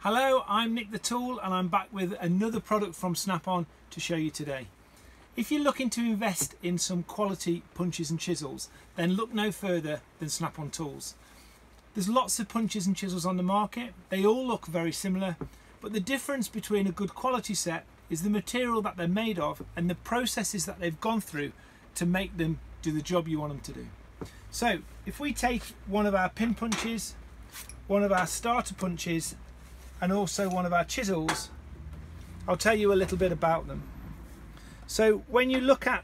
Hello, I'm Nick the Tool and I'm back with another product from Snap-on to show you today. If you're looking to invest in some quality punches and chisels, then look no further than Snap-on tools. There's lots of punches and chisels on the market. They all look very similar, but the difference between a good quality set is the material that they're made of and the processes that they've gone through to make them do the job you want them to do. So if we take one of our pin punches, one of our starter punches, and also one of our chisels, I'll tell you a little bit about them. So when you look at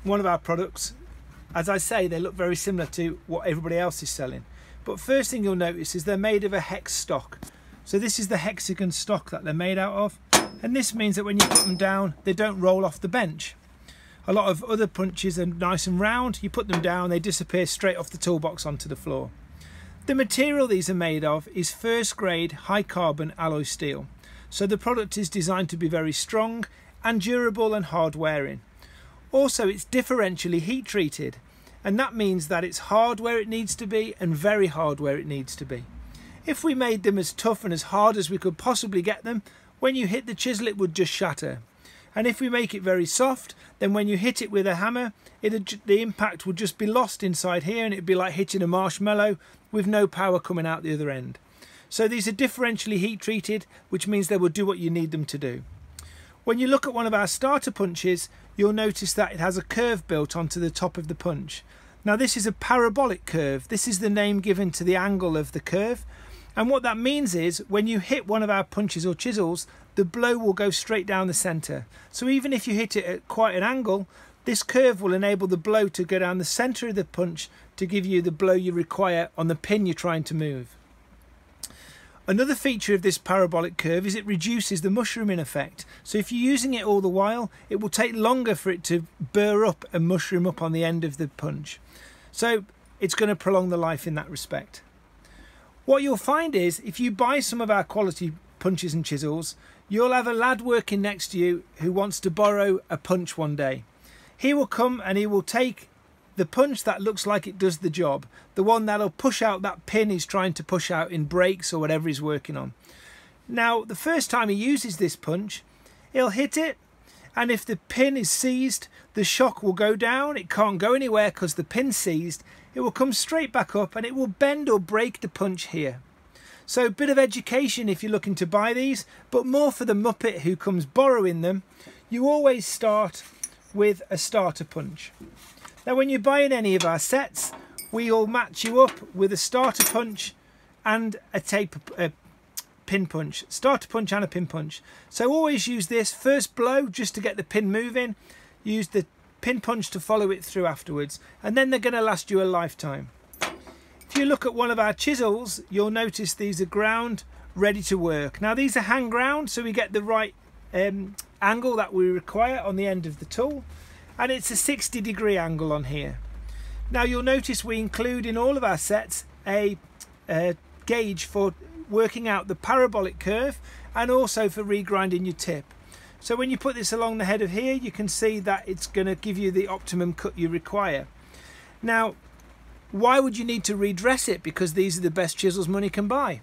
one of our products, as I say, they look very similar to what everybody else is selling. But first thing you'll notice is they're made of a hex stock. So this is the hexagon stock that they're made out of. And this means that when you put them down, they don't roll off the bench. A lot of other punches are nice and round. You put them down, they disappear straight off the toolbox onto the floor. The material these are made of is first grade high carbon alloy steel. So the product is designed to be very strong and durable and hard wearing. Also, it's differentially heat treated, and that means that it's hard where it needs to be and very hard where it needs to be. If we made them as tough and as hard as we could possibly get them, when you hit the chisel it would just shatter. And if we make it very soft, then when you hit it with a hammer, the impact would just be lost inside here and it'd be like hitting a marshmallow with no power coming out the other end. So these are differentially heat treated, which means they will do what you need them to do. When you look at one of our starter punches, you'll notice that it has a curve built onto the top of the punch. Now this is a parabolic curve. This is the name given to the angle of the curve. And what that means is when you hit one of our punches or chisels, the blow will go straight down the centre. So even if you hit it at quite an angle, this curve will enable the blow to go down the centre of the punch to give you the blow you require on the pin you're trying to move. Another feature of this parabolic curve is it reduces the mushrooming effect. So if you're using it all the while, it will take longer for it to burr up and mushroom up on the end of the punch. So it's going to prolong the life in that respect. What you'll find is if you buy some of our quality punches and chisels, you'll have a lad working next to you who wants to borrow a punch one day. He will come and he will take the punch that looks like it does the job, the one that'll push out that pin he's trying to push out in brakes or whatever he's working on. Now, the first time he uses this punch, he'll hit it, and if the pin is seized, the shock will go down. It can't go anywhere because the pin's seized. It will come straight back up and it will bend or break the punch here. So a bit of education if you're looking to buy these, but more for the muppet who comes borrowing them. You always start with a starter punch. Now when you're buying any of our sets, we'll match you up with a starter punch and a pin punch. Starter punch and a pin punch. So always use this first blow just to get the pin moving. Use the pin punch to follow it through afterwards, and then they're going to last you a lifetime. If you look at one of our chisels, you'll notice these are ground, ready to work. Now these are hand ground, so we get the right angle that we require on the end of the tool, and it's a 60-degree angle on here. Now you'll notice we include in all of our sets a gauge for working out the parabolic curve and also for regrinding your tip. So when you put this along the head of here, you can see that it's going to give you the optimum cut you require. Now, why would you need to redress it? Because these are the best chisels money can buy.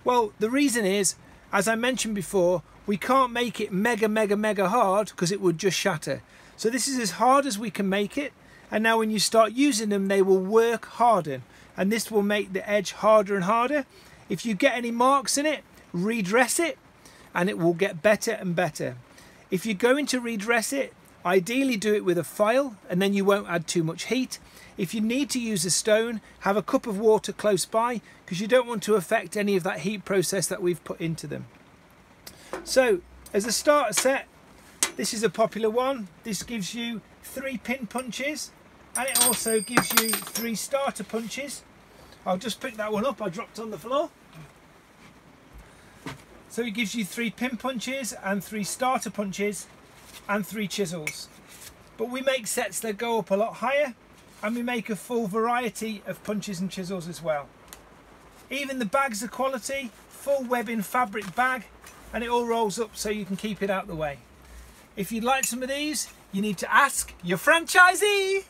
Well, the reason is, as I mentioned before, we can't make it mega hard because it would just shatter. So this is as hard as we can make it. And now when you start using them, they will work harder. And this will make the edge harder and harder. If you get any marks in it, redress it and it will get better and better. If you're going to redress it, ideally do it with a file and then you won't add too much heat. If you need to use a stone, have a cup of water close by because you don't want to affect any of that heat process that we've put into them. So as a starter set, this is a popular one. This gives you 3 pin punches and it also gives you 3 starter punches. I'll just pick that one up, I dropped on the floor. So it gives you 3 pin punches and 3 starter punches and 3 chisels. But we make sets that go up a lot higher, and we make a full variety of punches and chisels as well. Even the bags are quality, full webbing fabric bag, and it all rolls up so you can keep it out the way. If you'd like some of these, you need to ask your franchisee.